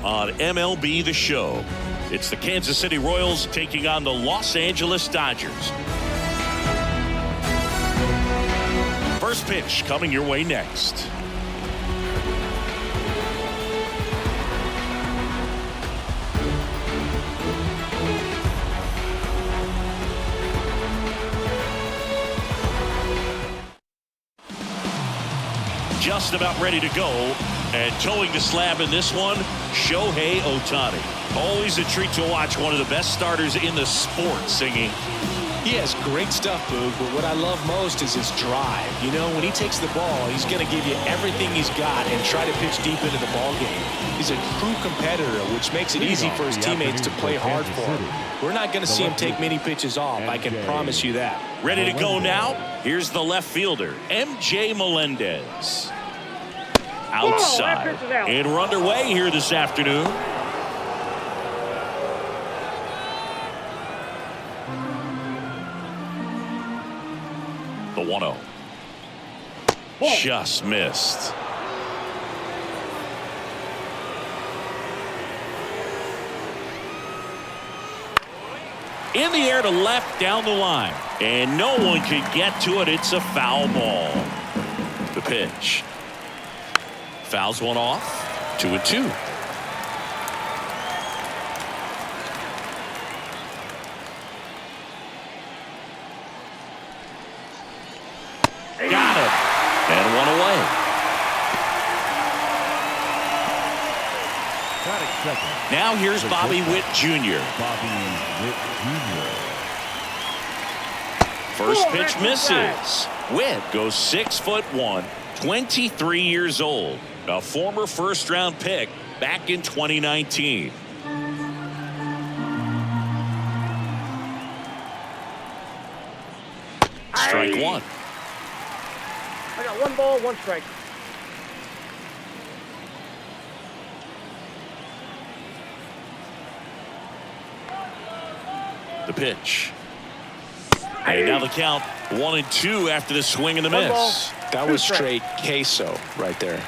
on MLB The Show. It's the Kansas City Royals taking on the Los Angeles Dodgers. First pitch coming your way next. Just about ready to go, and towing the slab in this one, Shohei Ohtani. Always a treat to watch one of the best starters in the sport singing. He has great stuff, Boog, but what I love most is his drive. You know, when he takes the ball, he's going to give you everything he's got and try to pitch deep into the ball game. He's a true competitor, which makes it easy for his teammates to play hard for him. We're not going to see him take many pitches off, I can promise you that. Ready to go now? Here's the left fielder, MJ Melendez. Outside. And we're underway here this afternoon. The 1-0. Just missed. In the air to left down the line. And no one can get to it. It's a foul ball. The pitch. Fouls one off. 2-2. Got it. And one away. Now here's Bobby Witt Jr. First pitch misses. Witt goes 6'1", 23 years old. A former first-round pick back in 2019. Strike one. I got 1 ball, 1 strike. The pitch. And now the count 1-2 after the swing and the miss. Ball, that was straight queso right there.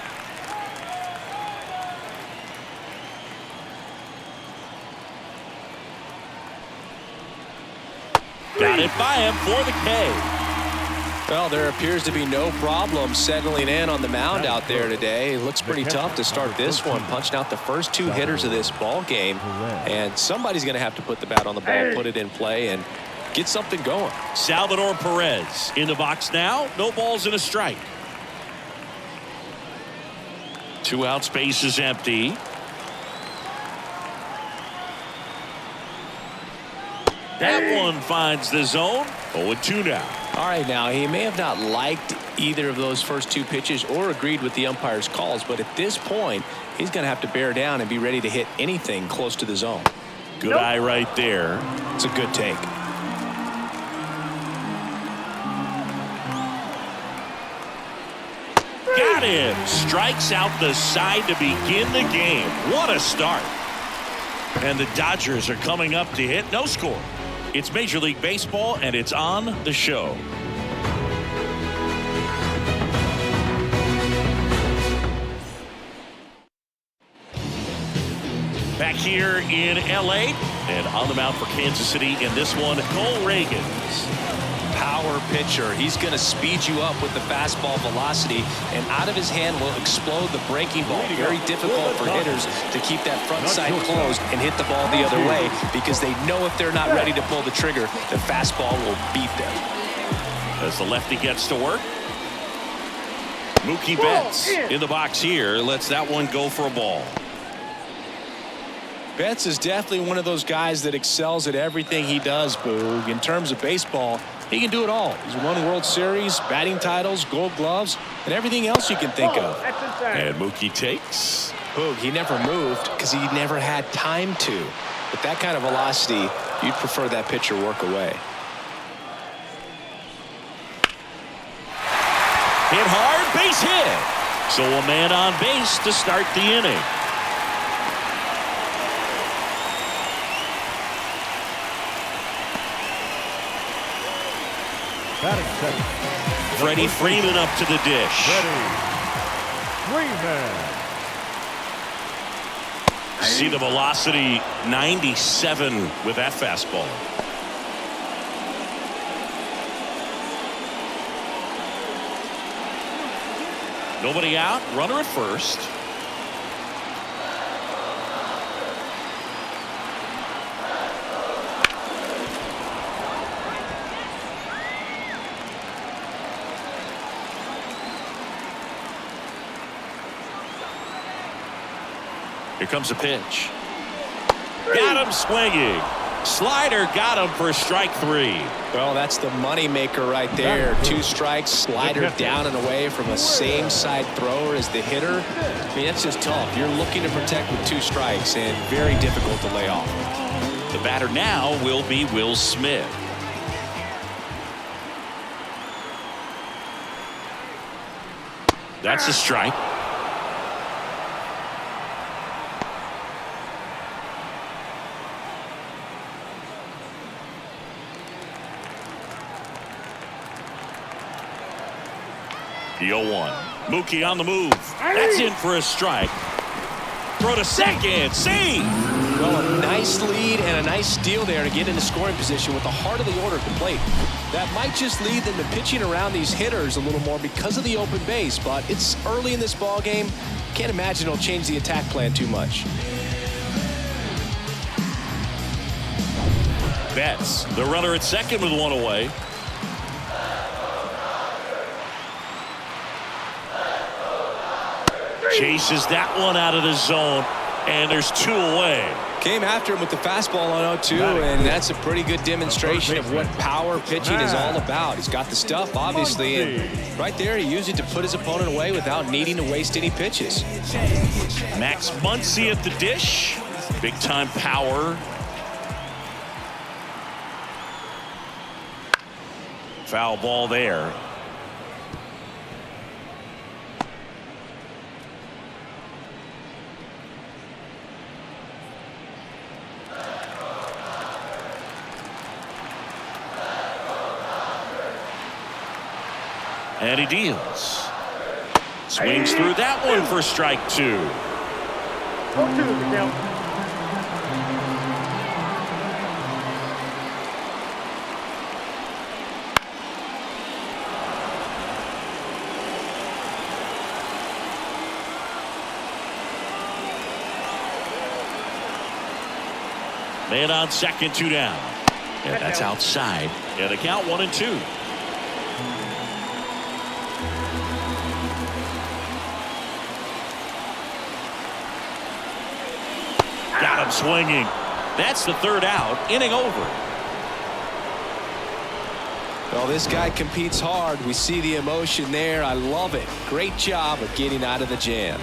Got it by him for the K. Well, there appears to be no problem settling in on the mound out there today. It looks pretty tough to start this one, punching out the first 2 hitters of this ball game. And somebody's going to have to put the bat on the ball, put it in play, and get something going. Salvador Perez in the box now. No balls and a strike. 2 outs, base is empty. That one finds the zone. 0-2 now. All right, now he may have not liked either of those first 2 pitches or agreed with the umpire's calls, but at this point, he's going to have to bear down and be ready to hit anything close to the zone. Good eye right there. It's a good take. Got him. Strikes out the side to begin the game. What a start. And the Dodgers are coming up to hit no score. It's Major League Baseball, and it's on the show. Back here in L.A. and on the mound for Kansas City in this one, Cole Ragans. Power pitcher. He's going to speed you up with the fastball velocity, and out of his hand will explode the breaking ball. Very difficult for hitters to keep that front side closed and hit the ball the other way, because they know if they're not ready to pull the trigger, the fastball will beat them. As the lefty gets to work, Mookie Betts in the box here lets that one go for a ball. Betts is definitely one of those guys that excels at everything he does, Boog. In terms of baseball, he can do it all. He's won World Series, batting titles, Gold Gloves, and everything else you can think of. And Mookie takes. Boog, he never moved because he never had time to. With that kind of velocity, you'd prefer that pitcher work away. Hit hard, base hit. So a man on base to start the inning. Freddie Freeman up to the dish. Freddie Freeman. See the velocity 97 with that fastball. Nobody out, runner at first. Here comes a pitch. Got him swinging. Slider got him for strike 3. Well, that's the money maker right there. 2 strikes, slider down and away from a same side thrower as the hitter. I mean, that's just tough. You're looking to protect with 2 strikes and very difficult to lay off. The batter now will be Will Smith. That's a strike. The 0-1. Mookie on the move. That's in for a strike. Throw to second. See. Well, a nice lead and a nice steal there to get into scoring position with the heart of the order at the plate. That might just lead them to pitching around these hitters a little more because of the open base, but it's early in this ball game. Can't imagine it'll change the attack plan too much. Betts, the runner at second with 1 away. Chases that one out of the zone, and there's 2 away. Came after him with the fastball on 0-2, and that's a pretty good demonstration of what power pitching is all about. He's got the stuff, obviously, and right there he used it to put his opponent away without needing to waste any pitches. Max Muncy at the dish. Big-time power. Foul ball there. And he deals. Swings through that one for strike 2. 0-2 the count. Man on second, 2 down. Yeah, that's outside. And the count 1-2. Got him swinging. That's the 3rd out. Inning over. Well, this guy competes hard. We see the emotion there. I love it. Great job of getting out of the jam.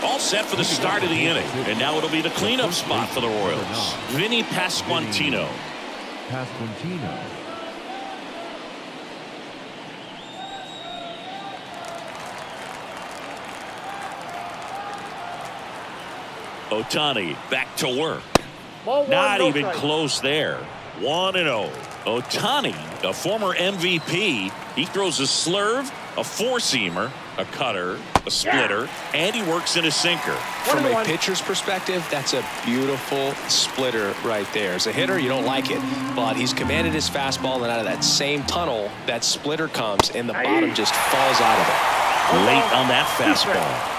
All set for the start of the inning. And now it'll be the cleanup spot for the Royals. Vinny Pasquantino. Ohtani back to work. Ball 1, Not no even strike. close there. 1-0. Ohtani, a former MVP, he throws a slurve, a 4-seamer, a cutter, a splitter, and he works in a sinker. From a pitcher's perspective, that's a beautiful splitter right there. As a hitter, you don't like it, but he's commanded his fastball, and out of that same tunnel, that splitter comes, and the bottom just falls out of it. Late on that fastball.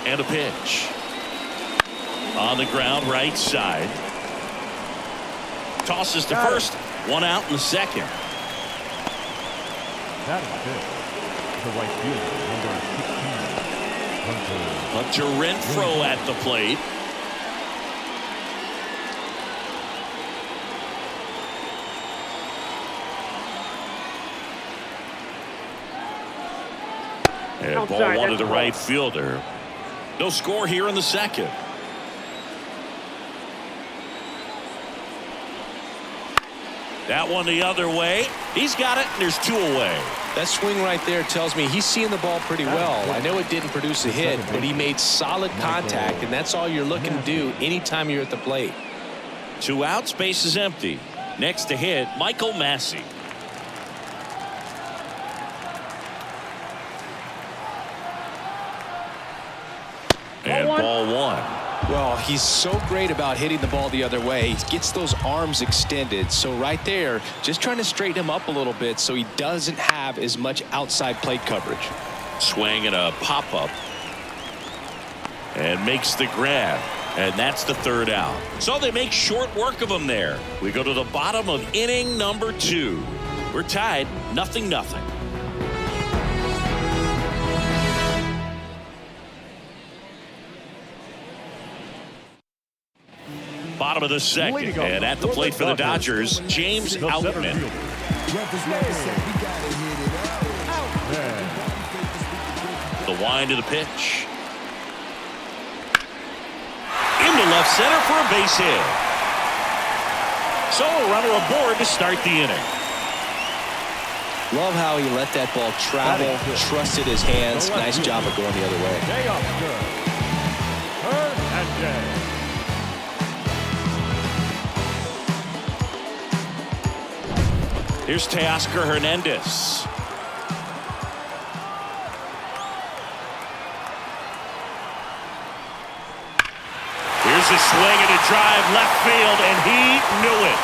And a pitch. On the ground, right side. Tosses to first. 1 out in the second. That is good. The right fielder, number 16, Hunter Renfroe at the plate. And ball Outside, one to that's the a right ball. fielder. No score here in the second. That one the other way. He's got it, and there's 2 away. That swing right there tells me he's seeing the ball pretty well. I know it didn't produce a hit, but he made solid contact, and that's all you're looking to do anytime you're at the plate. 2 outs, base is empty. Next to hit, Michael Massey. And ball 1. Well, he's so great about hitting the ball the other way. He gets those arms extended. So right there, just trying to straighten him up a little bit so he doesn't have as much outside plate coverage. Swing and a pop-up. And makes the grab. And that's the 3rd out. So they make short work of him there. We go to the bottom of inning number 2. We're tied 0-0. Bottom of the 2nd, and at the plate for the Dodgers, James Outman. The wind to the pitch. Into left center for a base hit. So a runner aboard to start the inning. Love how he let that ball travel, trusted his hands. Nice job of going the other way. Here's Teoscar Hernandez. Here's a swing and a drive left field, and he knew it.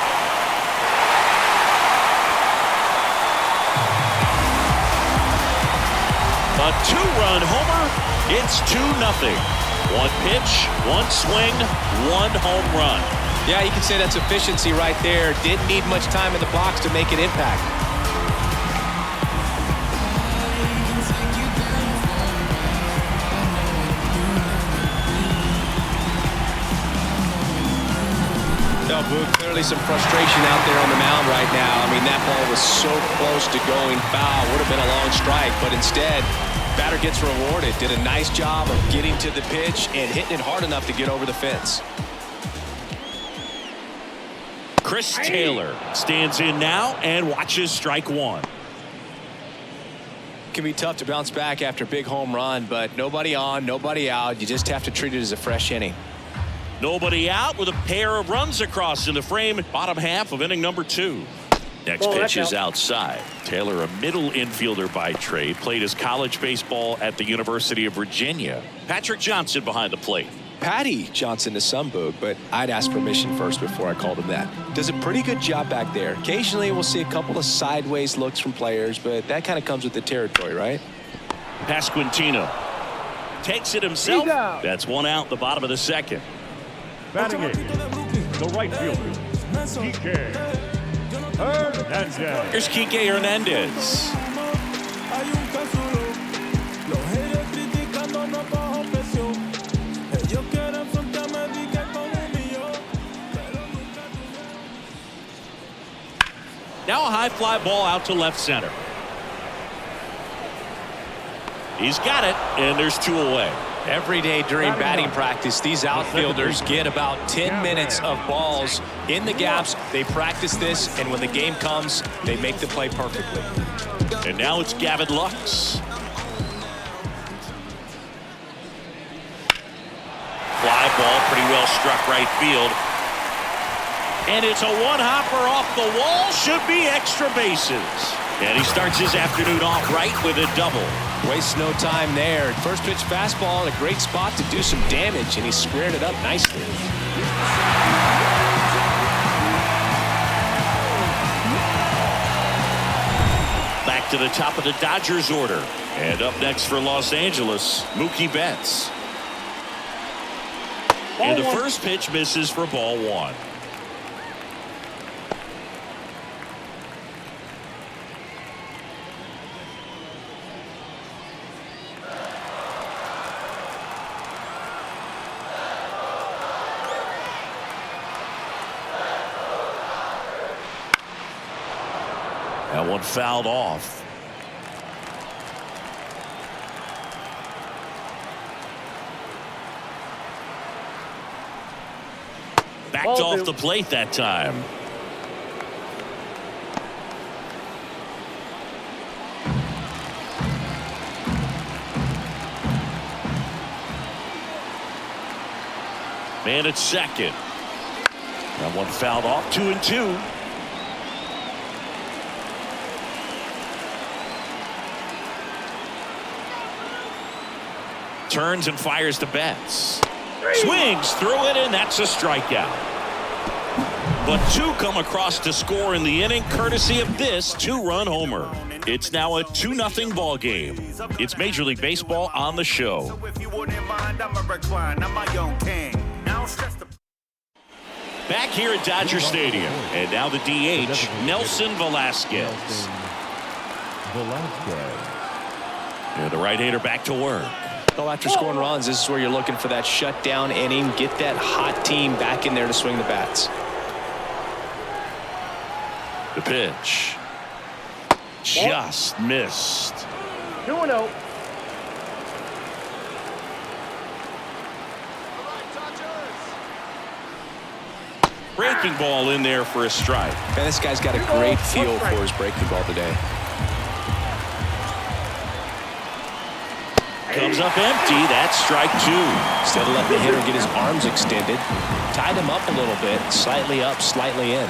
A 2-run homer. It's 2-0. 1 pitch, 1 swing, 1 home run. Yeah, you can say that's efficiency right there. Didn't need much time in the box to make an impact. No, Boog, clearly some frustration out there on the mound right now. I mean, that ball was so close to going foul. Would have been a long strike, but instead, batter gets rewarded. Did a nice job of getting to the pitch and hitting it hard enough to get over the fence. Chris Taylor stands in now and watches strike 1. Can be tough to bounce back after a big home run, but nobody on, nobody out. You just have to treat it as a fresh inning. Nobody out with a pair of runs across in the frame. Bottom half of inning number 2. Next pitch is outside. Taylor, a middle infielder by trade, played his college baseball at the University of Virginia. Patrick Johnson behind the plate. Patty Johnson to some, Boog, but I'd ask permission first before I called him that. Does a pretty good job back there. Occasionally we'll see a couple of sideways looks from players, but that kind of comes with the territory, right? Pasquantino takes it himself. That's 1 out, the bottom of the 2nd. Batting it, the right fielder, Kike Hernandez. Here's Kike Hernandez. Now a high fly ball out to left center. He's got it, and there's 2 away. Every day during batting practice, these outfielders get about 10 minutes of balls in the gaps. They practice this, and when the game comes, they make the play perfectly. And now it's Gavin Lux. Fly ball pretty well struck right field. And it's a one-hopper off the wall. Should be extra bases. And he starts his afternoon off right with a double. Wastes no time there. First pitch fastball in a great spot to do some damage, and he squared it up nicely. Back to the top of the Dodgers order. And up next for Los Angeles, Mookie Betts. And the first pitch misses for ball 1. That one fouled off. Backed off the plate that time. Man at second. That one fouled off. 2-2. Turns and fires to Betts. Swings through it, and that's a strikeout. But two come across to score in the inning, courtesy of this two-run homer. It's now a 2-0 ball game. It's Major League Baseball on the show. Back here at Dodger Stadium, and now the DH, Nelson Velasquez. And the right-hander back to work. Well, after scoring runs, this is where you're looking for that shutdown inning. Get that hot team back in there to swing the bats. The pitch. Just missed. 2-0. Breaking ball in there for a strike. Man, this guy's got a great feel for his breaking ball today. Comes up empty. That's strike two. Instead of letting the hitter get his arms extended, tied him up a little bit, slightly up, slightly in.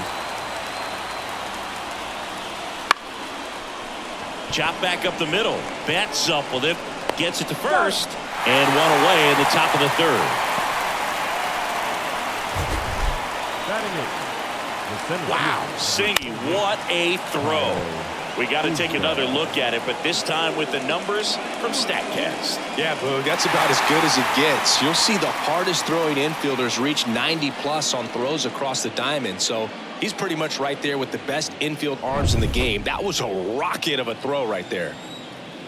Chop back up the middle. Betts up with it. Gets it to first. And one away in the top of the third. Wow. Singy, what a throw. We got to take another look at it, but this time with the numbers from StatCast. Yeah, Boog, that's about as good as it gets. You'll see the hardest throwing infielders reach 90+ on throws across the diamond, so he's pretty much right there with the best infield arms in the game. That was a rocket of a throw right there.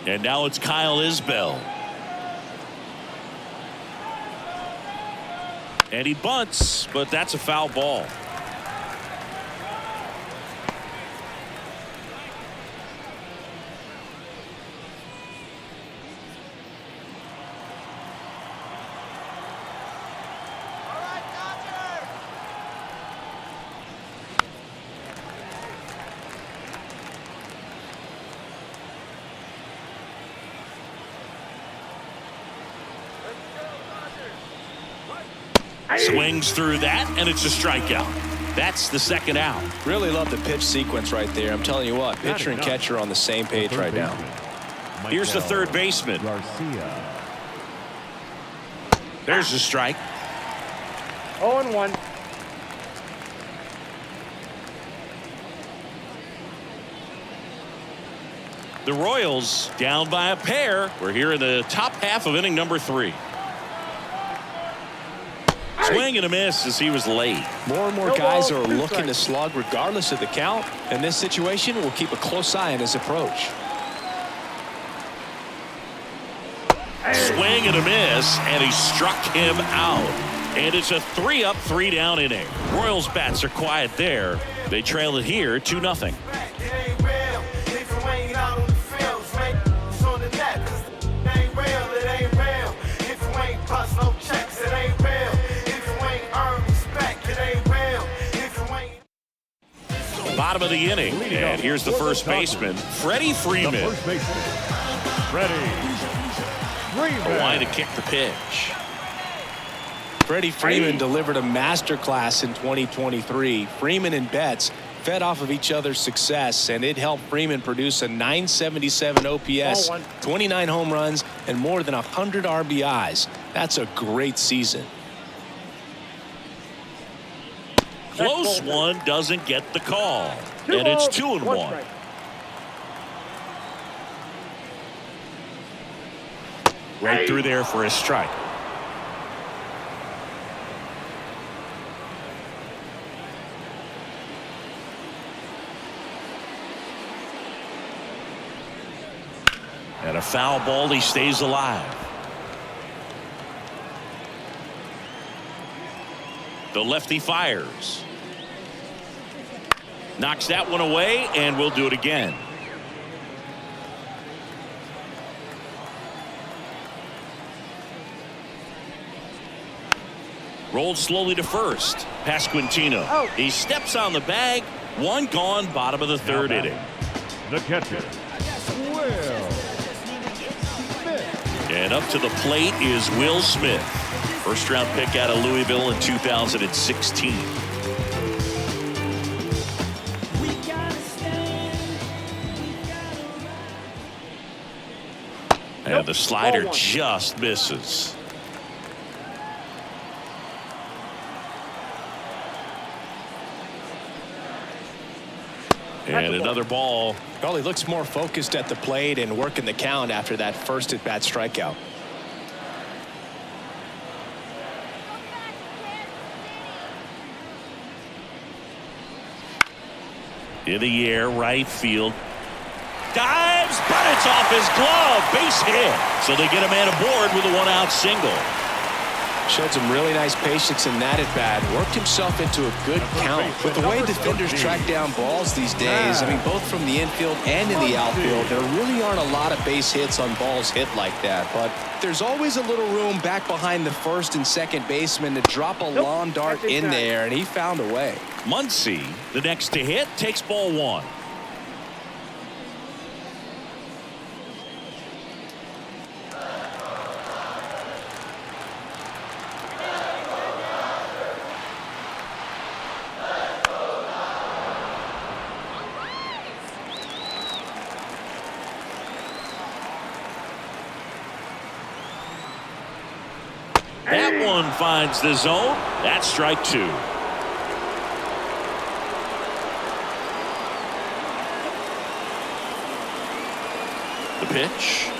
And now it's Kyle Isbell. And he bunts, but that's a foul ball. Swings through that, and it's a strikeout. That's the second out. Really love the pitch sequence right there. I'm telling you what, pitcher and catcher are on the same page right now. Here's the third baseman. There's the strike. 0-1. The Royals down by a pair. We're here in the top half of inning number 3. Swing and a miss as he was late. More and more guys are looking to slug regardless of the count. In this situation, we'll keep a close eye on his approach. Swing and a miss, and he struck him out. And it's a 3-up, 3-down inning. Royals bats are quiet there. They trail it here 2-0. Bottom of the inning, and here's the first baseman, Freddie Freeman. The first baseman, Freddie Freeman. A line to kick the pitch. Freddie Freeman delivered a masterclass in 2023. Freeman and Betts fed off of each other's success, and it helped Freeman produce a 977 OPS, 29 home runs, and more than 100 RBIs. That's a great season. Close one, doesn't get the call. And it's 2-1. Right through there for a strike. And a foul ball, he stays alive. The lefty fires. Knocks that one away, and we'll do it again. Rolled slowly to first. Pasquantino. He steps on the bag. One gone, bottom of the third inning. The catcher, Will Smith. And up to the plate is Will Smith. First round pick out of Louisville in 2016. And the slider just misses. And another ball. Well, he looks more focused at the plate and working the count after that first at-bat strikeout. In the air, right field. Dives, but it's off his glove. Base hit. So they get a man aboard with a one-out single. Showed some really nice patience in that at-bat. Worked himself into a good count. But the way defenders track down balls these days, I mean, both from the infield and in the outfield, there really aren't a lot of base hits on balls hit like that. But there's always a little room back behind the first and second baseman to drop a lawn dart in there, and he found a way. Muncy, the next to hit, takes ball one. That one finds the zone. That's strike two. The pitch.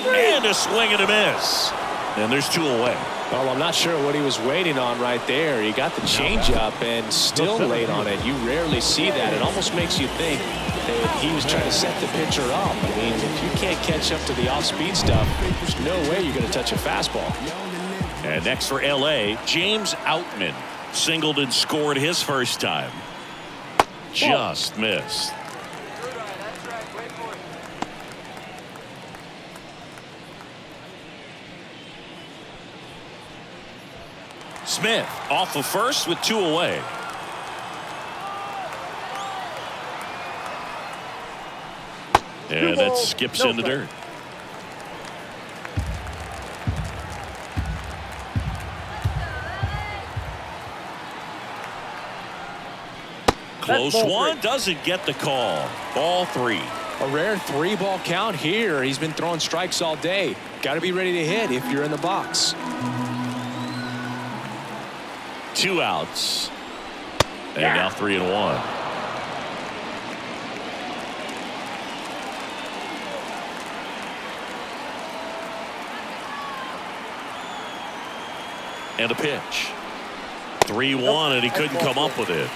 And a swing and a miss. And there's two away. Well, I'm not sure what he was waiting on right there. He got the changeup and still late on it. You rarely see that. It almost makes you think that he was trying to set the pitcher up. I mean, if you can't catch up to the off-speed stuff, there's no way you're going to touch a fastball. And next for L.A., James Outman singled and scored his first time. Just missed. Smith off of first with two away. And that skips in the dirt. Close one, doesn't get the call. Ball three. A rare 3-ball count here. He's been throwing strikes all day. Got to be ready to hit if you're in the box. Two outs. And now 3-1. And a pitch. 3-1, and he couldn't come up with it.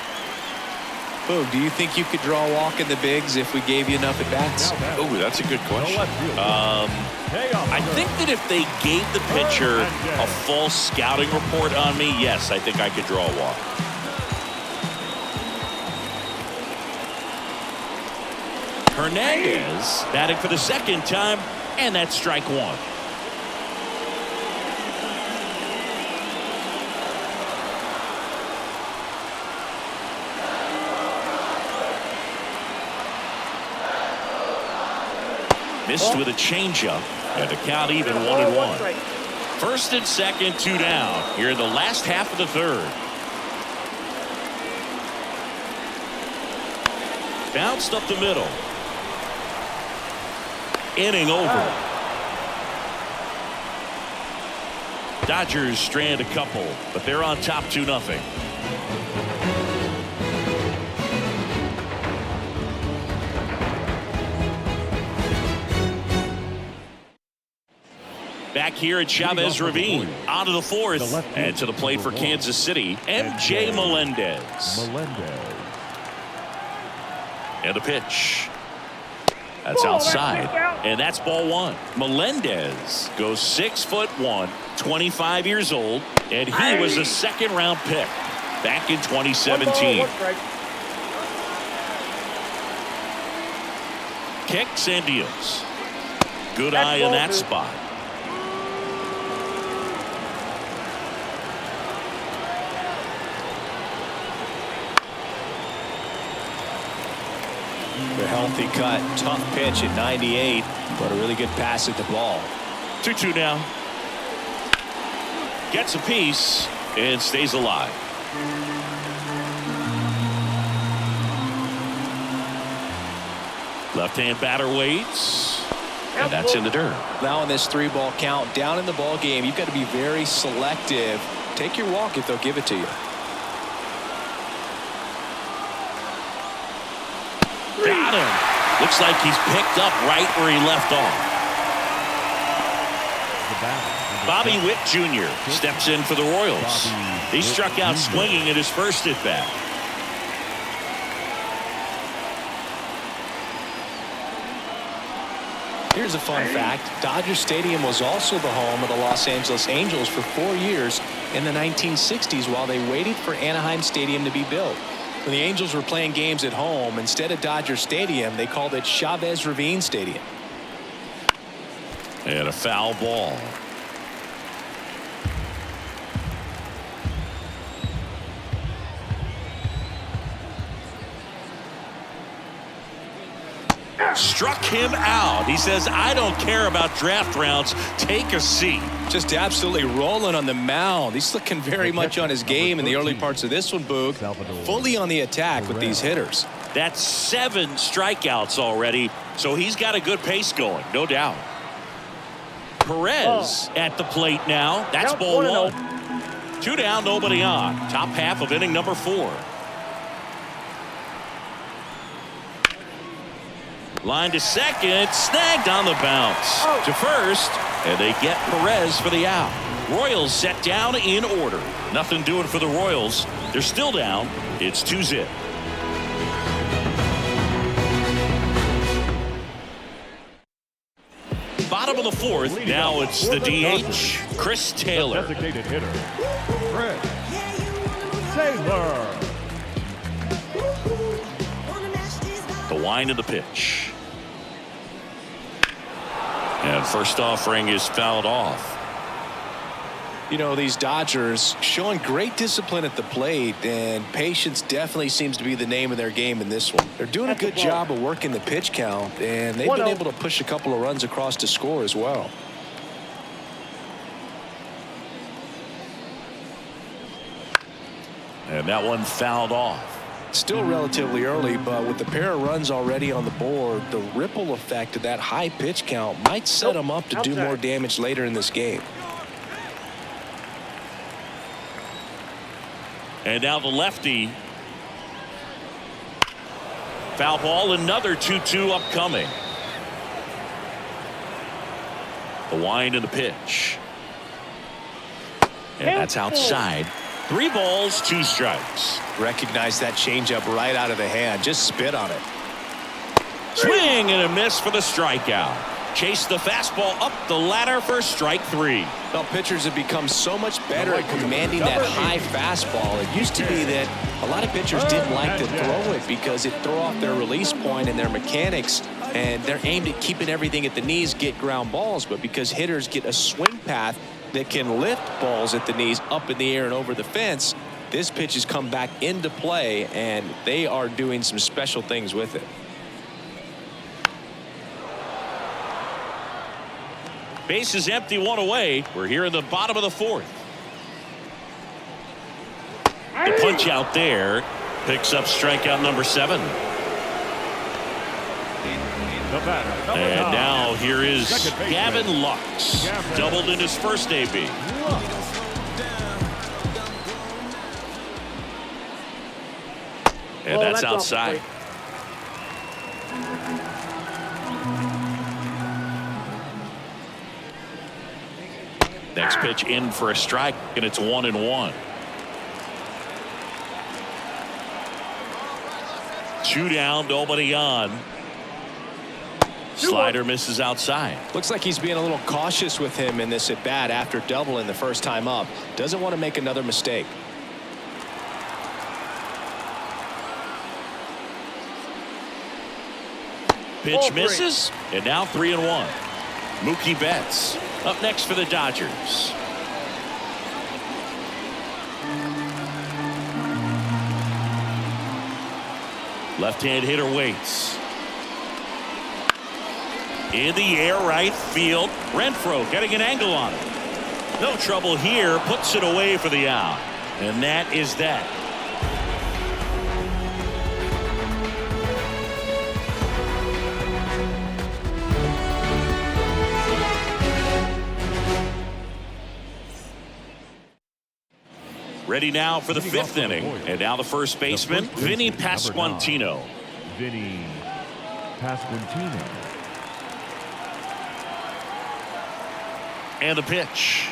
Boog, do you think you could draw a walk in the bigs if we gave you enough at-bats? Oh, that's a good question. I think that if they gave the pitcher a full scouting report on me, yes, I think I could draw a walk. Hernandez batting for the second time, and that's strike one. Missed with a changeup, and the count even 1-1. First and second, two down here in the last half of the third. Bounced up the middle. Inning over. Dodgers strand a couple, but they're on top 2-0. Back here at Chavez Ravine, out of the fourth, and to the plate for Kansas City, MJ Melendez. And the pitch. That's outside, and that's ball one. Melendez goes 6'1", 25 years old, and he was a second-round pick back in 2017. Kicks and deals. Good eye in that spot. The healthy cut, tough pitch at 98, but a really good pass at the ball. 2-2 now. gets a piece and stays alive. Left-hand batter waits, and that's in the dirt. Now in this 3-ball count, down in the ball game, you've got to be very selective. Take your walk if they'll give it to you. Got him. Looks like he's picked up right where he left off. Bobby Witt Jr. steps in for the Royals. He struck out swinging at his first at-bat. Here's a fun fact. Dodger Stadium was also the home of the Los Angeles Angels for 4 years in the 1960s while they waited for Anaheim Stadium to be built. When the Angels were playing games at home, instead of Dodger Stadium, they called it Chavez Ravine Stadium. And a foul ball. Struck him out. He says, I don't care about draft rounds. Take a seat. Just absolutely rolling on the mound. He's looking very much on his game in the early parts of this one, Boog. Fully on the attack with these hitters. That's 7 strikeouts already, so he's got a good pace going, no doubt. Perez at the plate now. That's ball 1. 2 down, nobody on. Top half of inning number 4. Line to second, snagged on the bounce. To first, and they get Perez for the out. Royals set down in order. Nothing doing for the Royals. They're still down. It's 2-0. Bottom of the 4th. Now it's the DH, Chris Taylor. Designated hitter, Chris Taylor. The wind of the pitch. And first offering is fouled off. You know, these Dodgers showing great discipline at the plate, and patience definitely seems to be the name of their game in this one. They're doing a good job of working the pitch count, and they've been able to push a couple of runs across to score as well. And that one fouled off. Still relatively early, but with the pair of runs already on the board, the ripple effect of that high pitch count might set them up to do more damage later in this game. And now the lefty. Foul ball, another 2-2 upcoming. The wind of the pitch. And that's outside. 3 balls, 2 strikes. Recognize that changeup right out of the hand. Just spit on it. Swing and a miss for the strikeout. Chase the fastball up the ladder for strike 3. Well, pitchers have become so much better at commanding that high fastball. It used to be that a lot of pitchers didn't like to throw it because it threw off their release point and their mechanics, and they're aimed at keeping everything at the knees, get ground balls. But because hitters get a swing path that can lift balls at the knees up in the air and over the fence, this pitch has come back into play, and they are doing some special things with it. Base is empty, 1 away. We're here in the bottom of the 4th. The punch out there picks up strikeout number 7. And now here is Gavin Lux. Doubled in his first AB. And that's outside. Next pitch in for a strike, and it's 1-1. 2 down, nobody on. Slider misses outside. Looks like he's being a little cautious with him in this at bat after doubling the first time up. Doesn't want to make another mistake. Pitch misses, and now 3-1. Mookie Betts up next for the Dodgers. Left-hand hitter waits. In the air, right field. Renfroe getting an angle on it. No trouble here. Puts it away for the out. And that is that. Ready now for the fifth inning. And now the first baseman, Vinny Pasquantino. Vinny Pasquantino. And the pitch.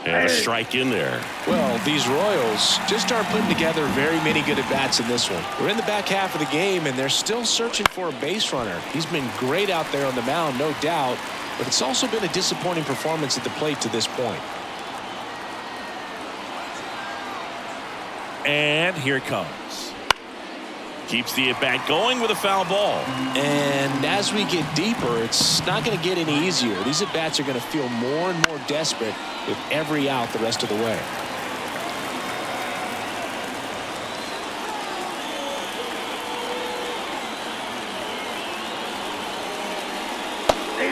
And a strike in there. Well, these Royals just aren't putting together very many good at-bats in this one. We're in the back half of the game, and they're still searching for a base runner. He's been great out there on the mound, no doubt, but it's also been a disappointing performance at the plate to this point. And here it comes. Keeps the at-bat going with a foul ball. And as we get deeper, it's not going to get any easier. These at-bats are going to feel more and more desperate with every out the rest of the way.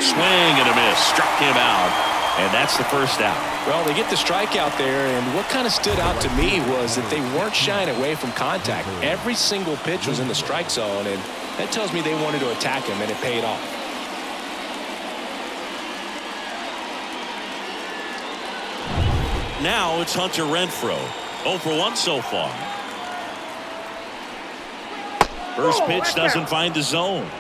Swing and a miss. Struck him out. And that's the first out. Well, they get the strikeout there, and what kind of stood out to me was that they weren't shying away from contact. Every single pitch was in the strike zone, and that tells me they wanted to attack him, and it paid off. Now it's Hunter Renfroe. 0 for 1 so far. First pitch doesn't find the zone.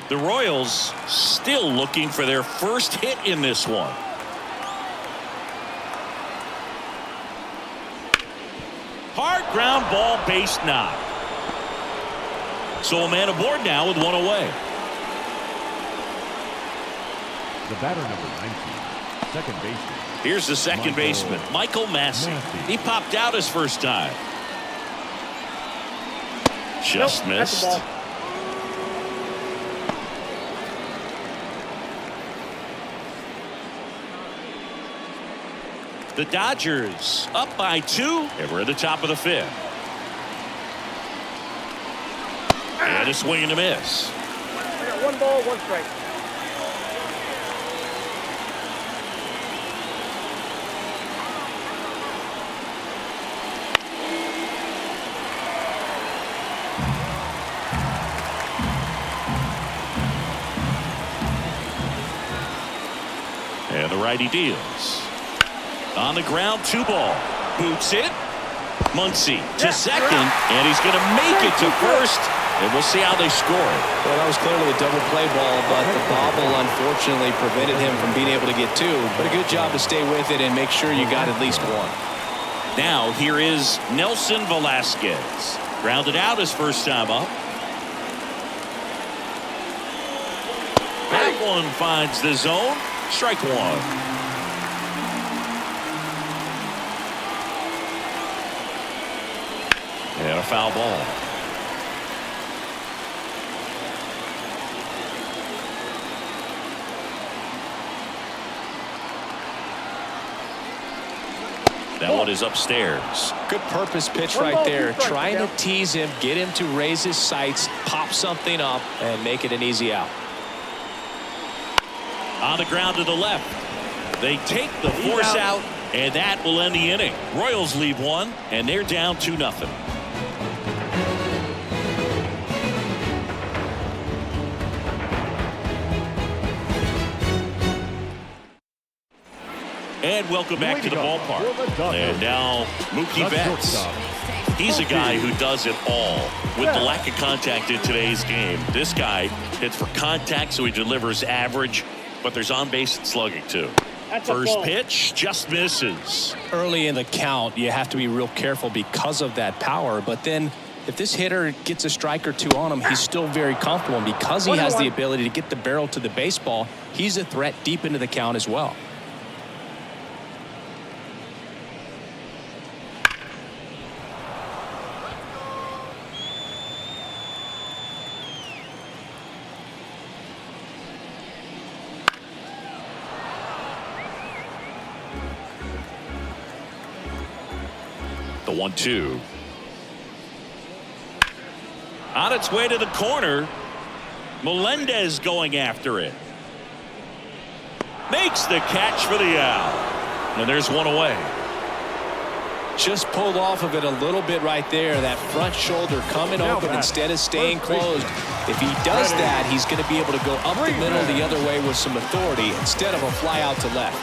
The Royals still looking for their first hit in this one. Hard ground ball, base knock. So a man aboard now with one away. The batter, number 19, second baseman. Here's the second baseman, Michael Massey. He popped out his first time. Just missed. That's the ball. The Dodgers up by 2, and we're at the top of the 5th. And a swing and a miss. I got 1 ball, 1 strike. And the righty deals. On the ground, 2 ball. Boots it. Muncy to second, and he's going to make it to first. And we'll see how they score it. Well, that was clearly a double play ball, but the bobble unfortunately prevented him from being able to get 2. But a good job to stay with it and make sure you got at least 1. Now here is Nelson Velasquez. Grounded out his first time up. That one finds the zone. Strike 1. And a foul ball. That one is upstairs. Good purpose pitch right there. Trying to tease him, get him to raise his sights, pop something up, and make it an easy out. On the ground to the left. They take the force out, and that will end the inning. Royals leave 1, and they're down 2-0. And welcome back to the ballpark. And now Mookie Betts. He's a guy who does it all. With the lack of contact in today's game, this guy hits for contact, so he delivers average, but there's on-base and slugging too. First pitch just misses. Early in the count, you have to be real careful because of that power, but then if this hitter gets a strike or 2 on him, he's still very comfortable, and because he has the ability to get the barrel to the baseball, he's a threat deep into the count as well. The 1-2. On its way to the corner. Melendez going after it. Makes the catch for the out. And there's one away. Just pulled off of it a little bit right there. That front shoulder coming open instead of staying closed. If he does that, he's going to be able to go up the middle the other way with some authority instead of a fly out to left.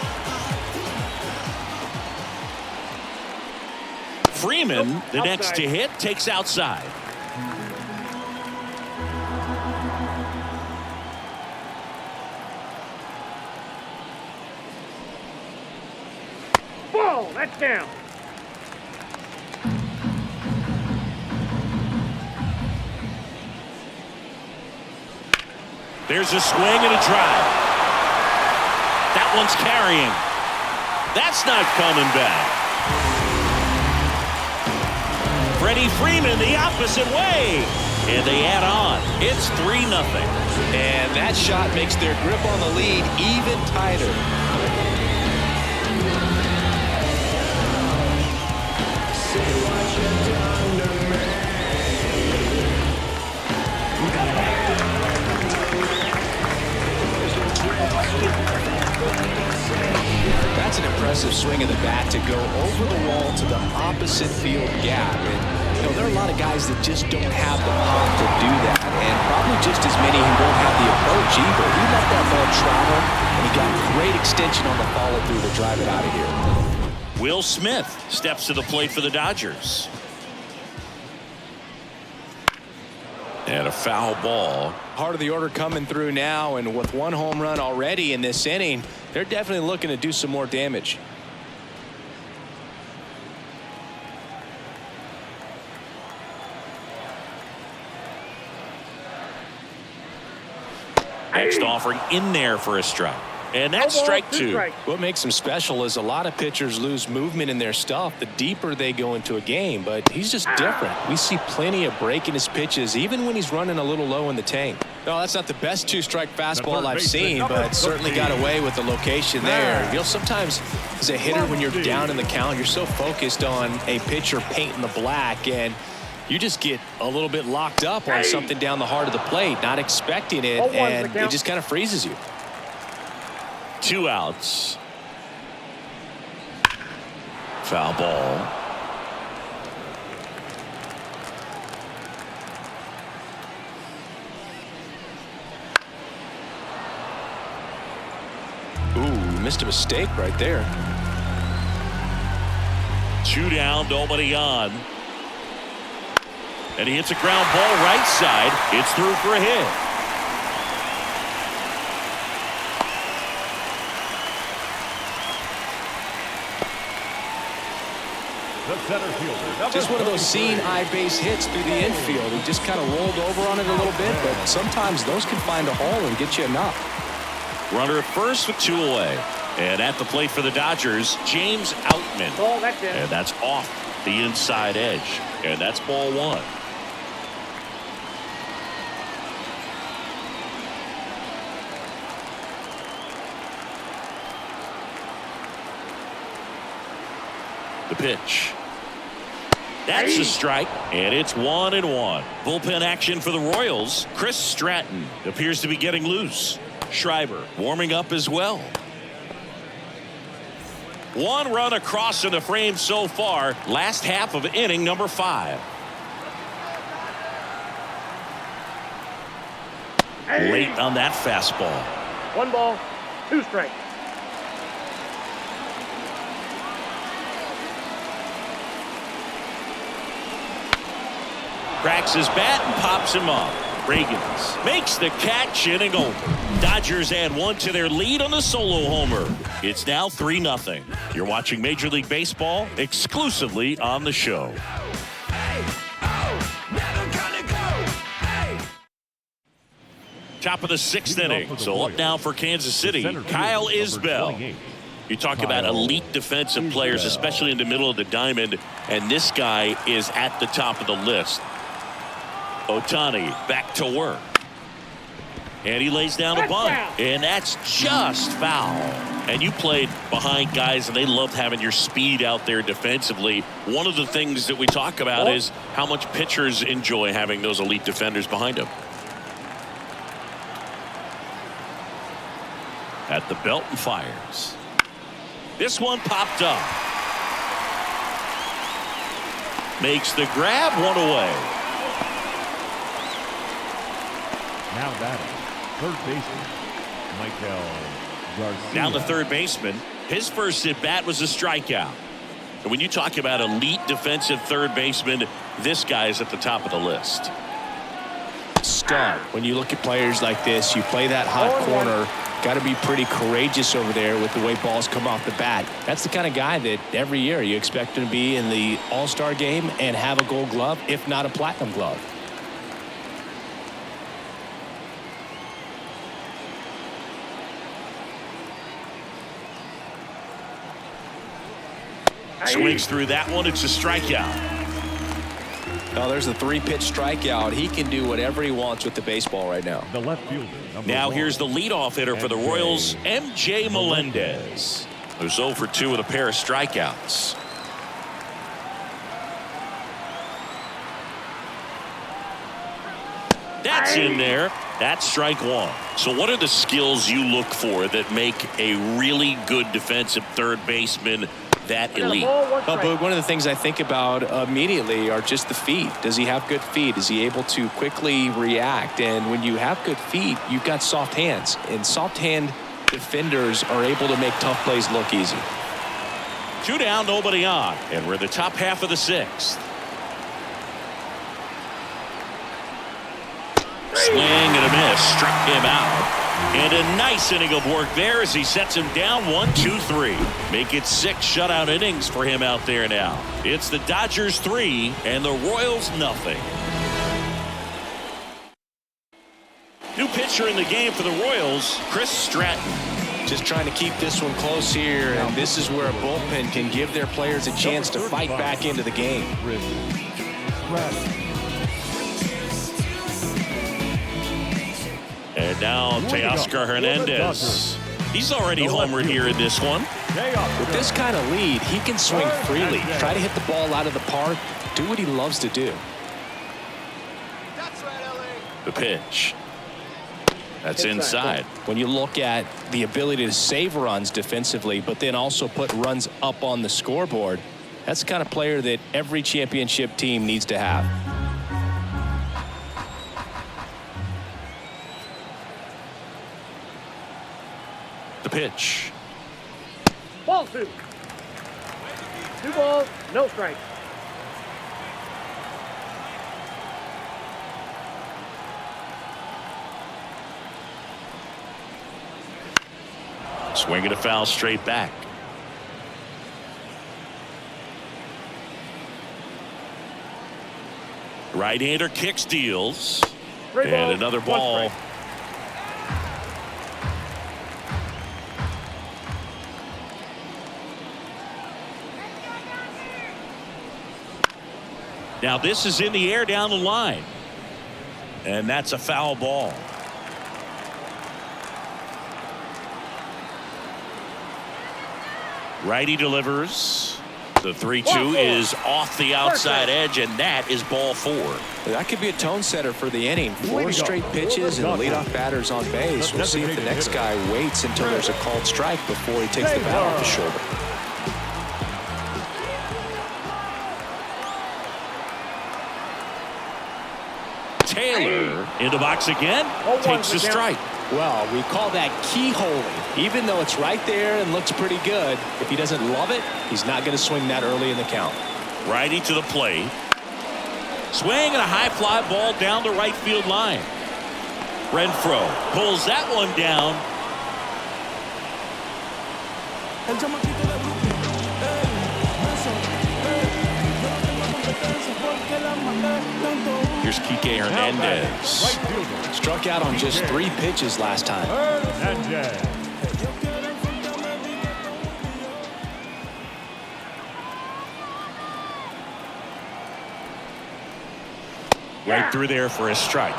Freeman, the next to hit, takes outside. Ball, that's down. There's a swing and a drive. That one's carrying. That's not coming back. Freddie Freeman the opposite way. And they add on. It's 3-0. And that shot makes their grip on the lead even tighter. That's an impressive swing of the bat to go over the wall to the opposite field gap. And, there are a lot of guys that just don't have the pop to do that, and probably just as many who don't have the approach either. He let that ball travel, and he got great extension on the follow-through to drive it out of here. Will Smith steps to the plate for the Dodgers. And a foul ball. Part of the order coming through now, and with one home run already in this inning, they're definitely looking to do some more damage. Next offering in there for a strike. And that's strike 2. What makes him special is a lot of pitchers lose movement in their stuff the deeper they go into a game, but he's just different. We see plenty of break in his pitches, even when he's running a little low in the tank. No, that's not the best 2-strike fastball I've seen, but certainly got away with the location there. Sometimes as a hitter, when you're down in the count, you're so focused on a pitcher painting the black, and you just get a little bit locked up on something down the heart of the plate, not expecting it, and it just kind of freezes you. 2 outs. Foul ball. Ooh, missed a mistake right there. 2 down, nobody on. And he hits a ground ball right side. It's through for a hit. Just one of those seeing eye base hits through the infield. He just kind of rolled over on it a little bit, but sometimes those can find a hole and get you enough. Runner at first with 2 away. And at the plate for the Dodgers, James Outman. Ball, that's in. And that's off the inside edge. And that's ball 1. The pitch. That's a strike, and it's 1-1. Bullpen action for the Royals. Chris Stratton appears to be getting loose. Schreiber warming up as well. 1 run across in the frame so far. Last half of inning number 5. Late on that fastball. 1 ball, 2 strikes. Cracks his bat and pops him up. Reagans makes the catch, inning over. Dodgers add 1 to their lead on the solo homer. It's now 3-0. You're watching Major League Baseball exclusively on the show. Top of the 6th inning. So up now for Kansas City, Kyle Isbell. You talk about elite defensive players, especially in the middle of the diamond, and this guy is at the top of the list. Ohtani back to work. And he lays down a bunt. And that's just foul. And you played behind guys, and they loved having your speed out there defensively. One of the things that we talk about is how much pitchers enjoy having those elite defenders behind them. At the belt and fires. This one popped up. Makes the grab, one away. Now batting, third baseman, Michael Garcia. Down the third baseman. His first at bat was a strikeout. And when you talk about elite defensive third baseman, this guy is at the top of the list. Stud. When you look at players like this, you play that hot corner. Got to be pretty courageous over there with the way balls come off the bat. That's the kind of guy that every year you expect him to be in the All-Star game and have a Gold Glove, if not a Platinum Glove. Swings through that one. It's a strikeout. Oh, there's a 3-pitch strikeout. He can do whatever he wants with the baseball right now. The left fielder, Now 1. here's the leadoff hitter for the Royals, MJ Melendez. Who's 0 for 2 with a pair of strikeouts. That's in there. That's strike one. So what are the skills you look for that make a really good defensive third baseman that elite? Well, Boog, one of the things I think about immediately are just the feet. Does he have good feet? Is he able to quickly react? And when you have good feet, you've got soft hands. And soft hand defenders are able to make tough plays look easy. 2 down, nobody on. And we're in the top half of the 6th. Swing and a miss. Struck him out. And a nice inning of work there as he sets him down 1-2-3. Make it 6 shutout innings for him out there now. It's the Dodgers 3 and the Royals nothing. New pitcher in the game for the Royals, Chris Stratton. Just trying to keep this one close here, and this is where a bullpen can give their players a chance to fight back into the game. And now Teoscar Hernandez. He's already homered here in this one. With this kind of lead, he can swing freely, try to hit the ball out of the park, do what he loves to do. The pitch. That's inside. When you look at the ability to save runs defensively, but then also put runs up on the scoreboard, that's the kind of player that every championship team needs to have. The pitch. Ball 2. 2 balls, no strikes. Swinging a foul straight back. Right-hander kicks, deals. And another ball. Now this is in the air down the line. And that's a foul ball. Righty delivers. The 3-2 is off the outside edge, and that is ball 4. That could be a tone setter for the inning. 4 straight pitches and leadoff batters on base. We'll see if the next guy waits until there's a called strike before he takes the bat off his shoulder. Taylor into box again, takes the strike. Well, we call that keyholing. Even though it's right there and looks pretty good, if he doesn't love it, he's not going to swing that early in the count. Righty to the plate. Swing and a high fly ball down the right field line. Renfroe pulls that one down. Here's Kike Hernandez. Struck out on just 3 pitches last time. Right through there for a strike.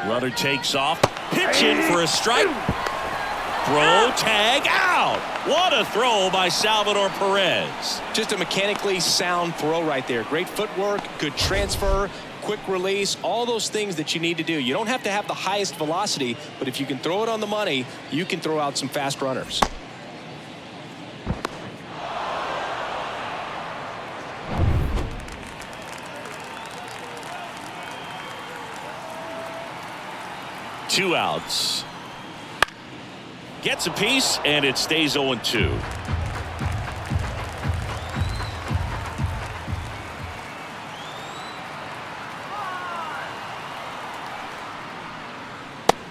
Runner takes off. Pitch in for a strike. Throw, tag, out. What a throw by Salvador Perez. Just a mechanically sound throw right there. Great footwork, good transfer, quick release, all those things that you need to do. You don't have to have the highest velocity, but if you can throw it on the money, you can throw out some fast runners. Two outs. Gets a piece, and it stays 0-2.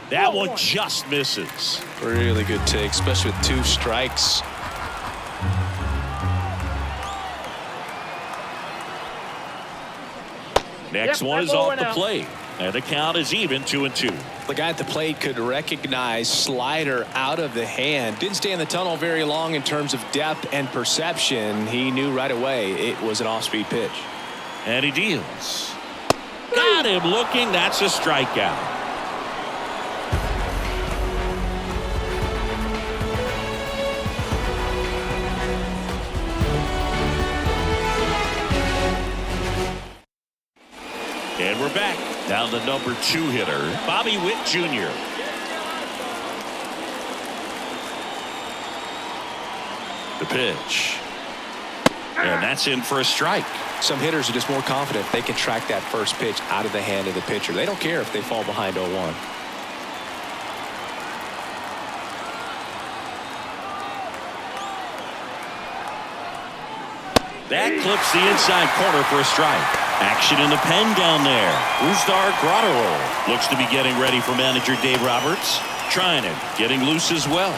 That one just misses. Really good take, especially with 2 strikes. Next one is off the plate. And the count is even, 2-2. The guy at the plate could recognize slider out of the hand. Didn't stay in the tunnel very long in terms of depth and perception. He knew right away it was an off-speed pitch. And he deals. Got him looking. That's a strikeout. And we're back. Down the number 2 hitter, Bobby Witt Jr. The pitch. And that's in for a strike. Some hitters are just more confident they can track that first pitch out of the hand of the pitcher. They don't care if they fall behind 0-1. That clips the inside corner for a strike. Action in the pen down there. Uzdar Grotterol looks to be getting ready for manager Dave Roberts. Trying it, getting loose as well.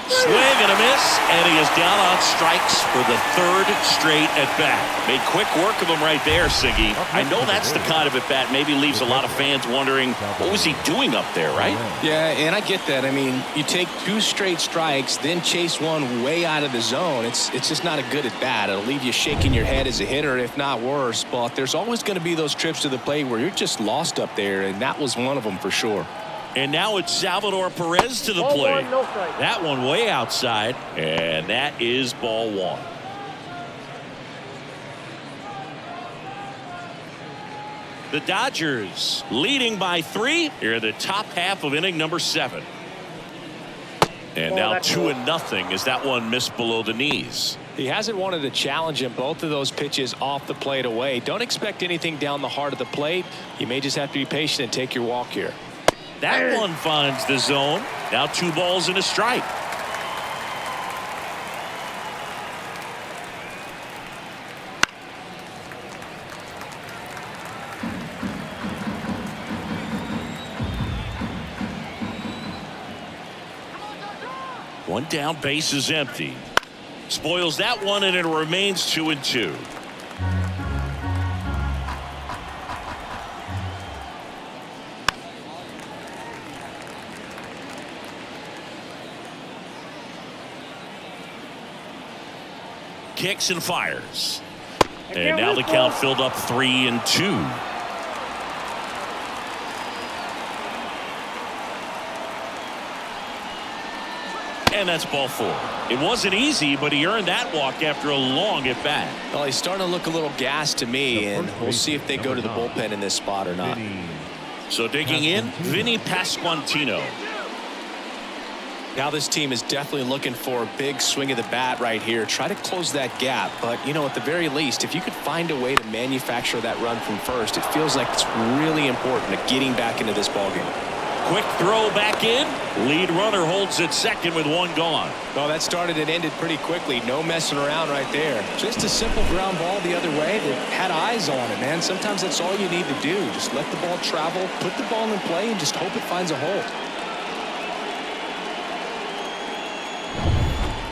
Swing and a miss, and he is down on strikes for the 3rd straight at-bat. Made quick work of him right there, Siggy. I know that's the kind of at-bat maybe leaves a lot of fans wondering, what was he doing up there, right? Yeah, and I get that. I mean, you take 2 straight strikes, then chase one way out of the zone. It's just not a good at-bat. It'll leave you shaking your head as a hitter, if not worse. But there's always going to be those trips to the plate where you're just lost up there, and that was one of them for sure. And now it's Salvador Perez to the plate. No strike. That one way outside, and that is ball 1. The Dodgers leading by 3 here in the top half of inning number 7. And now 2-0 as that one missed below the knees. He hasn't wanted to challenge him. Both of those pitches off the plate away. Don't expect anything down the heart of the plate. You may just have to be patient and take your walk here. That one finds the zone. Now 2 balls and a strike. One down, base is empty. Spoils that one, and it remains 2-2. Kicks and fires. And now the count filled up 3-2. And that's ball 4. It wasn't easy, but he earned that walk after a long at bat. Well, he's starting to look a little gassed to me, and we'll see if they go to the bullpen in this spot or not. So digging in, Vinny Pasquantino. Now this team is definitely looking for a big swing of the bat right here. Try to close that gap. But, you know, at the very least, if you could find a way to manufacture that run from first, it feels like it's really important to getting back into this ballgame. Quick throw back in. Lead runner holds at second with 1 gone. Well, that started and ended pretty quickly. No messing around right there. Just a simple ground ball the other way that had eyes on it, man. Sometimes that's all you need to do. Just let the ball travel, put the ball in play, and just hope it finds a hole.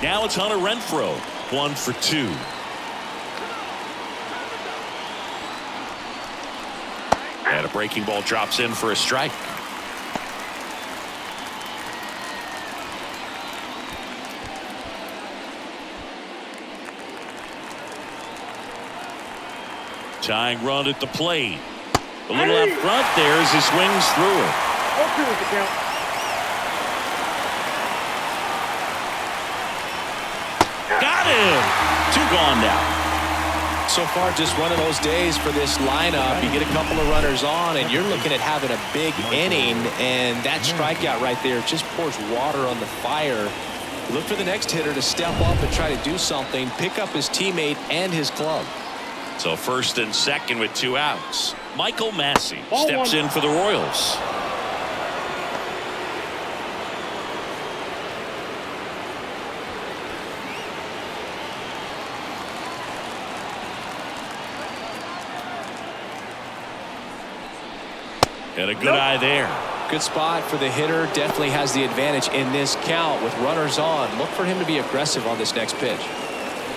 Now it's Hunter Renfroe, 1 for 2. And a breaking ball drops in for a strike. Tying run at the plate. A little up front there as he swings through it. 0-2 is the count. Got him. 2 gone now. So far, just one of those days for this lineup. You get a couple of runners on, and you're looking at having a big inning, and that strikeout right there just pours water on the fire. Look for the next hitter to step up and try to do something, pick up his teammate and his glove. So first and second with 2 outs. Michael Massey steps in for the Royals. And a good eye there. Good spot for the hitter. Definitely has the advantage in this count with runners on. Look for him to be aggressive on this next pitch.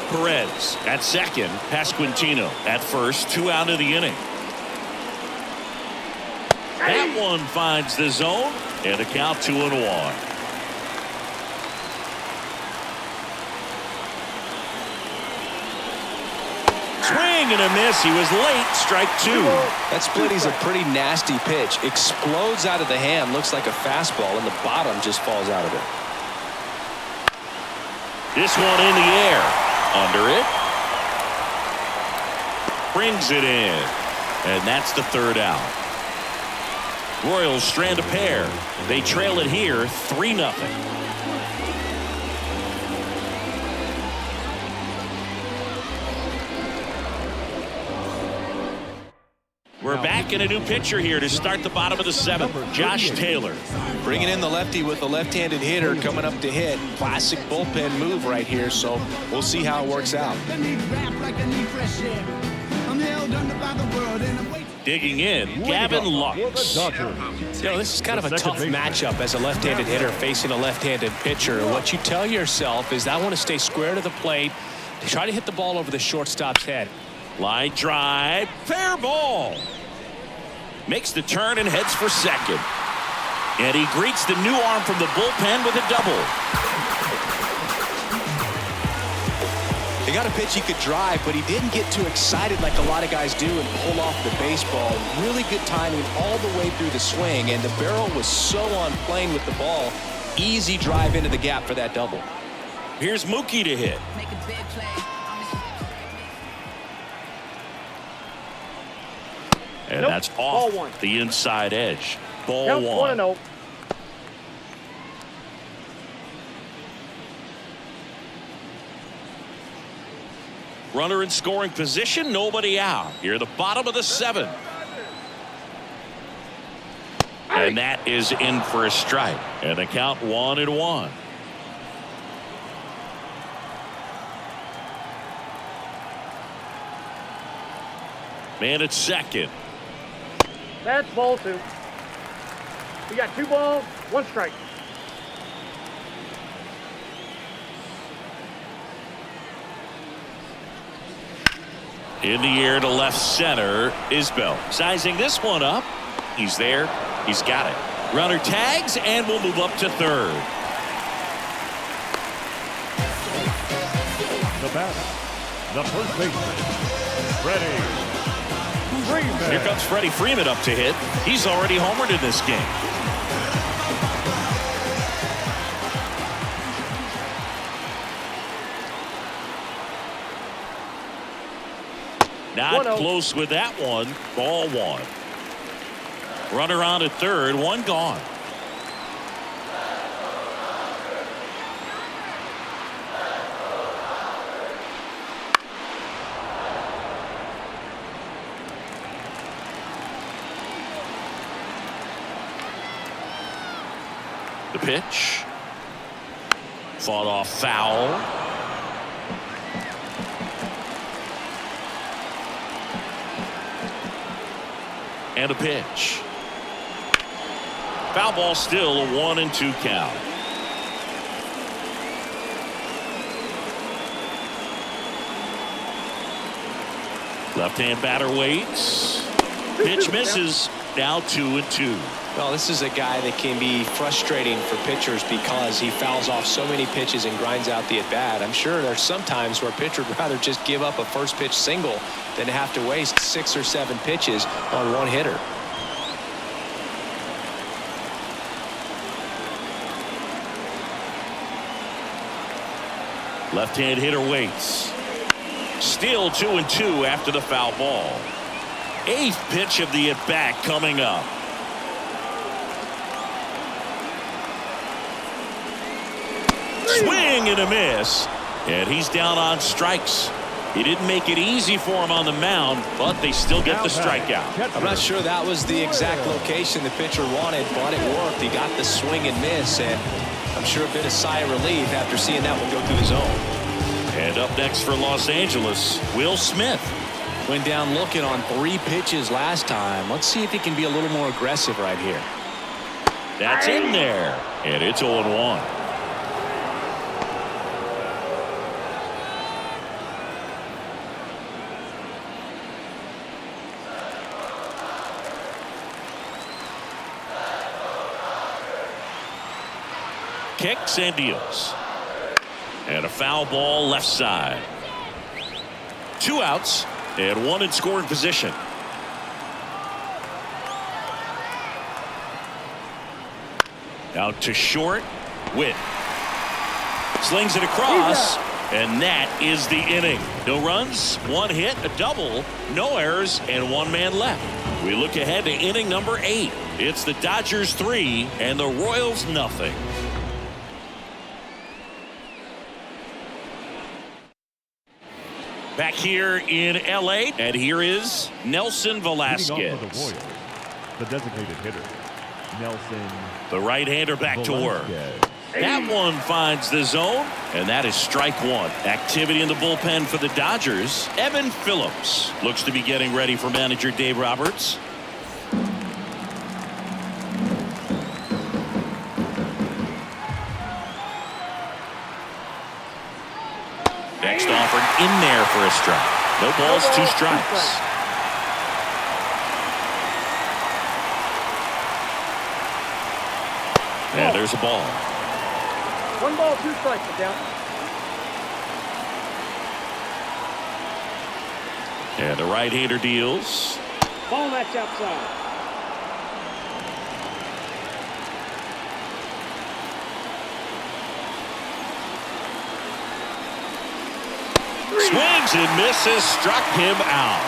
Perez at second. Pasquantino at first. 2 out of the inning. That one finds the zone. And a count 2-1. Swing and a miss. He was late. Strike 2. That split is a pretty nasty pitch. Explodes out of the hand. Looks like a fastball, and the bottom just falls out of it. This one in the air. Under it. Brings it in. And that's the 3rd out. Royals strand a pair. They trail it here 3-0. We're back in a new pitcher here to start the bottom of the 7th. Josh Taylor. Bringing in the lefty with a left-handed hitter coming up to hit. Classic bullpen move right here, so we'll see how it works out. Digging in, Gavin Lux. This is kind of a tough matchup as a left-handed hitter facing a left-handed pitcher. What you tell yourself is I want to stay square to the plate, to try to hit the ball over the shortstop's head. Line drive, fair ball. Makes the turn and heads for second. And he greets the new arm from the bullpen with a double. He got a pitch he could drive, but he didn't get too excited like a lot of guys do and pull off the baseball. Really good timing all the way through the swing, and the barrel was so on plane with the ball. Easy drive into the gap for that double. Here's Mookie to hit. And that's off the inside edge. Ball 1. 1-0. Runner in scoring position, nobody out. Here, the bottom of the 7th. And that is in for a strike. And the count 1-1. Man at second. That's ball 2. We got 2 balls, 1 strike. In the air to left center is Bell. Sizing this one up. He's there. He's got it. Runner tags and will move up to 3rd. The batter, the first baseman, Freddie Freeman. Here comes Freddie Freeman up to hit. He's already homered in this game. Not close with that one. Ball 1. Runner on at 3rd. 1 gone. The pitch. Fought off foul. And a pitch. Foul ball, still a 1-2 count. Left-hand batter waits. Pitch misses. Now 2-2. Well, this is a guy that can be frustrating for pitchers because he fouls off so many pitches and grinds out the at-bat. I'm sure there's some times where a pitcher would rather just give up a first pitch single than have to waste 6 or 7 pitches on one hitter. Left-hand hitter waits. Still 2-2 after the foul ball. 8th pitch of the at-bat coming up. Swing and a miss, and he's down on strikes. He didn't make it easy for him on the mound, but they still get the strikeout. I'm not sure that was the exact location the pitcher wanted, but it worked. He got the swing and miss, and I'm sure a bit of sigh of relief after seeing that one go through the zone. And up next for Los Angeles, Will Smith. Went down looking on 3 pitches last time. Let's see if he can be a little more aggressive right here. That's in there, and it's 0-1. Kicks and deals. And a foul ball left side. 2 outs and 1 in scoring position. Out to short. Witt slings it across, and that is the inning. No runs, 1 hit, a double, no errors, and 1 man left. We look ahead to inning number 8. It's the Dodgers 3 and the Royals nothing. Back here in L.A., and here is Nelson Velasquez. Leading off for the Royals, the designated hitter, Nelson. The right-hander back to work. Velasquez. That one finds the zone, and that is strike 1. Activity in the bullpen for the Dodgers. Evan Phillips looks to be getting ready for manager Dave Roberts. Next offered in there for a strike. No balls, 2 strikes. And there's a ball. 1 ball, 2 strikes, down. And the right-hander deals. Ball match outside. Swings and misses, struck him out.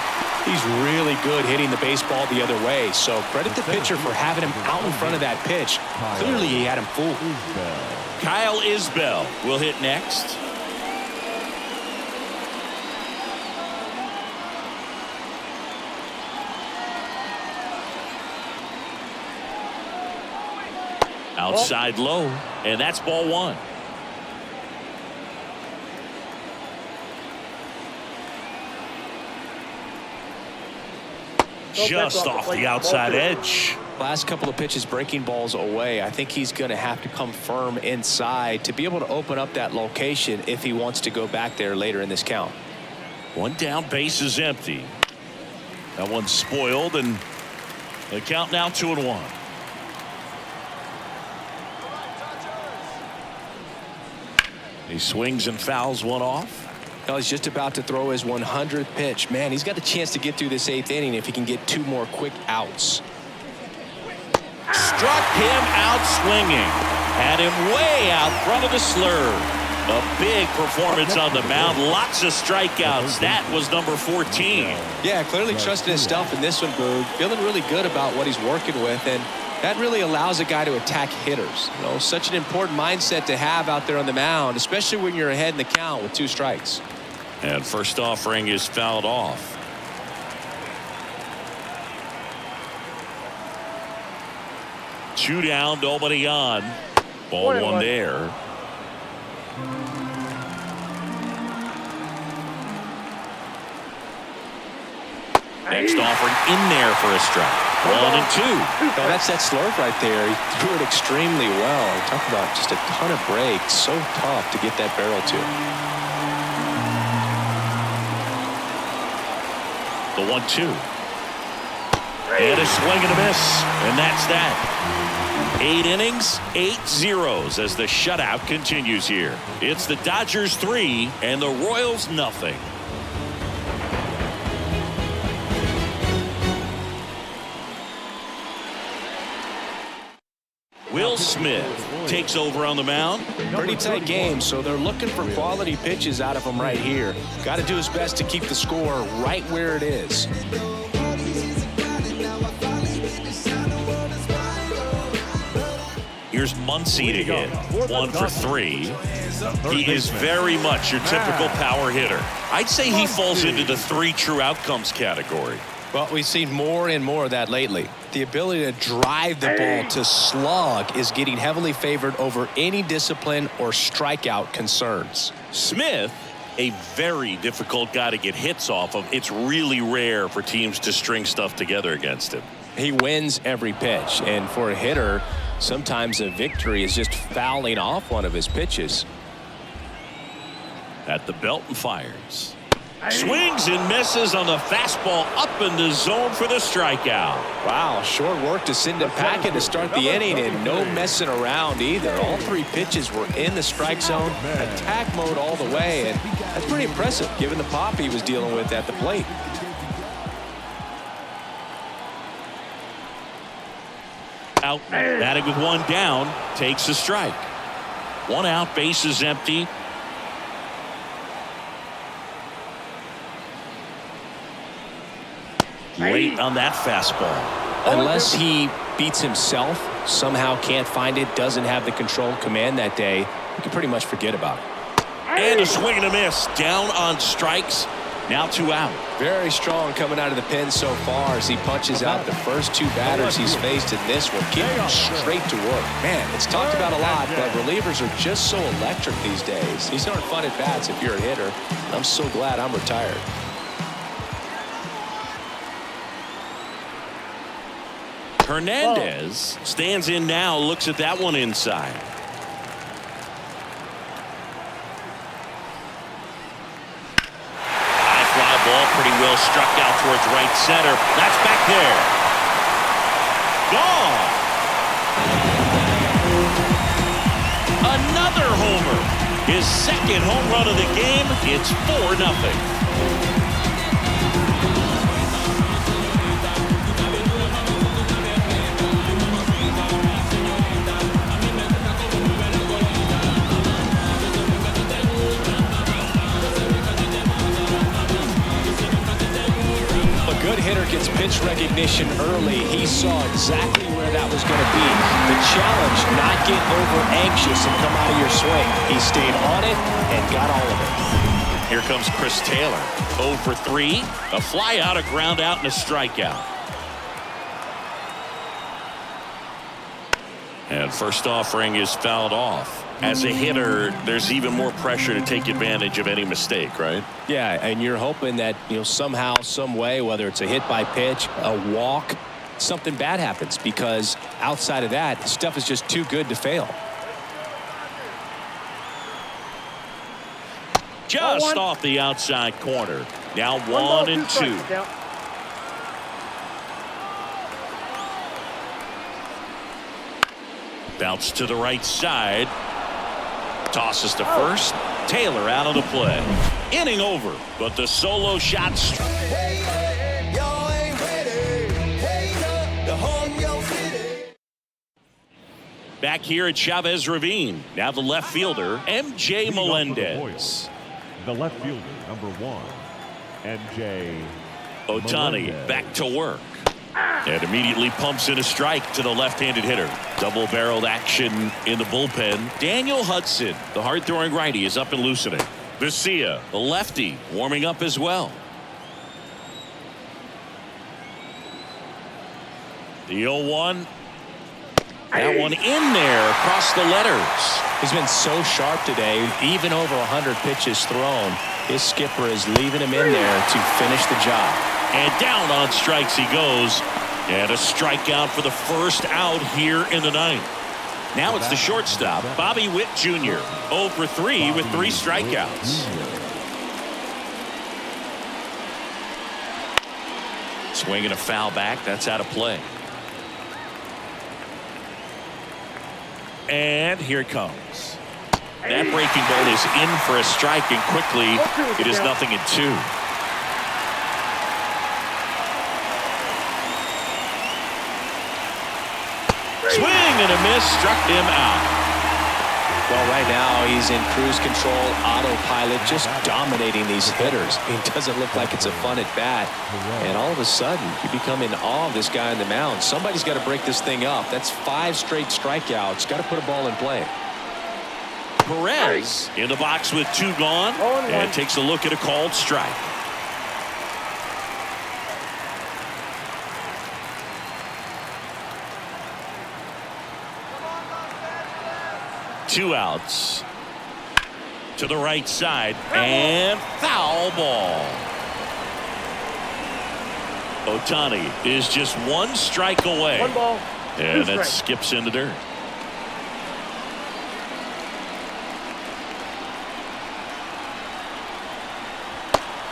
He's really good hitting the baseball the other way, so credit the pitcher for having him out in front of that pitch. Clearly he had him fooled. Kyle Isbell will hit next. Outside low, and that's ball 1. Just off the outside edge. Last couple of pitches breaking balls away. I think he's going to have to come firm inside to be able to open up that location if he wants to go back there later in this count. 1 down, base is empty. That one's spoiled, and the count now 2-1. He swings and fouls one off. Well, he's just about to throw his 100th pitch. Man, he's got a chance to get through this 8th inning if he can get 2 more quick outs. Struck him out swinging. Had him way out front of the slur. A big performance on the mound. Lots of strikeouts. That was number 14. Yeah, clearly trusting his stuff in this one, Boog. Feeling really good about what he's working with, and that really allows a guy to attack hitters. You know, such an important mindset to have out there on the mound, especially when you're ahead in the count with 2 strikes. And first offering is fouled off. Two down, nobody on. Ball 1 there. Next offering in there for a strike. 1 and 2. Oh, that's that slurve right there. He threw it extremely well. Talk about just a ton of breaks. So tough to get that barrel to. The 1-2. And a swing and a miss. And that's that. 8 innings, 8 zeros as the shutout continues here. It's the Dodgers 3 and the Royals nothing. Will Smith takes over on the mound. Pretty tight game, so they're looking for quality pitches out of him right here. Got to do his best to keep the score right where it is. Here's Muncy to hit. 1 for 3. He is very much your typical power hitter. I'd say he falls into the 3 true outcomes category. Well, we've seen more and more of that lately. The ability to drive the ball to slug is getting heavily favored over any discipline or strikeout concerns. Smith, a very difficult guy to get hits off of. It's really rare for teams to string stuff together against him. He wins every pitch, and for a hitter, sometimes a victory is just fouling off one of his pitches. At the belt and fires. Swings and misses on the fastball up in the zone for the strikeout. Wow, short work to send him packing to start the inning, and no messing around either. All 3 pitches were in the strike zone, attack mode all the way, and that's pretty impressive given the pop he was dealing with at the plate. Out, batting with 1 down, takes a strike. 1 out, bases empty. Late on that fastball. Unless he beats himself, somehow can't find it, doesn't have the control command that day, you can pretty much forget about it. And a swing and a miss. Down on strikes. Now 2 out. Very strong coming out of the pen so far as he punches out the first 2 batters he's faced in this one. Keep him straight to work. Man, it's talked about a lot, but relievers are just so electric these days. These aren't fun at bats if you're a hitter. I'm so glad I'm retired. Hernandez stands in now, looks at that one inside. High fly ball, pretty well struck out towards right center. That's back there. Gone. Another homer. His 2nd home run of the game. It's 4-0. Good hitter gets pitch recognition early. He saw exactly where that was going to be. The challenge, not get over anxious and come out of your swing. He stayed on it and got all of it. Here comes Chris Taylor. 0 for 3. A fly out, a ground out, and a strikeout. And first offering is fouled off. As a hitter, there's even more pressure to take advantage of any mistake, right? Yeah, and you're hoping that, somehow, some way, whether it's a hit by pitch, a walk, something bad happens, because outside of that, stuff is just too good to fail. Just off the outside corner. Now 1 and 2. Bounce to the right side. Tosses to first. Taylor out of the play. Inning over, but the solo shots. Back here at Chavez Ravine. Now the left fielder, MJ Melendez. The left fielder, number 1, MJ Ohtani back to work. And immediately pumps in a strike to the left-handed hitter. Double-barreled action in the bullpen. Daniel Hudson, the hard-throwing righty, is up and loosening. Vesia, the lefty, warming up as well. The 0-1. That one in there across the letters. He's been so sharp today, even over 100 pitches thrown. His skipper is leaving him in there to finish the job. And down on strikes he goes. And a strikeout for the first out here in the 9th. Now it's the shortstop, Bobby Witt Jr. 0 for 3 with 3 strikeouts. Swinging a foul back. That's out of play. And here it comes. That breaking ball is in for a strike, and quickly it is 0-2. Swing and a miss, struck him out. Well, right now he's in cruise control, autopilot, just dominating these hitters. It doesn't look like it's a fun at bat. And all of a sudden, you become in awe of this guy on the mound. Somebody's got to break this thing up. That's 5 straight strikeouts. Got to put a ball in play. Perez in the box with 2 gone, and takes a look at a called strike. Two outs. To the right side, and foul ball. Ohtani is just 1 strike away. 1 ball. And that skips in the dirt.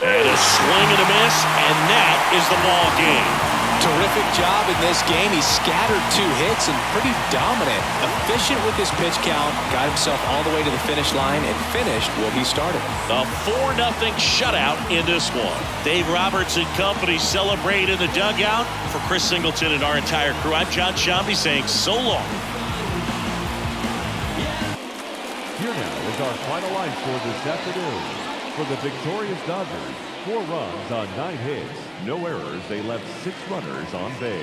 And a swing and a miss, and that is the ball game. Terrific job in this game. He scattered 2 hits and pretty dominant. Efficient with his pitch count. Got himself all the way to the finish line and finished what he started. A 4-0 shutout in this one. Dave Roberts and company celebrate in the dugout. For Chris Singleton and our entire crew, I'm John Shambi saying so long. Here now is our final line score this afternoon. For the victorious Dodgers, 4 runs on 9 hits. No errors. They left 6 runners on base.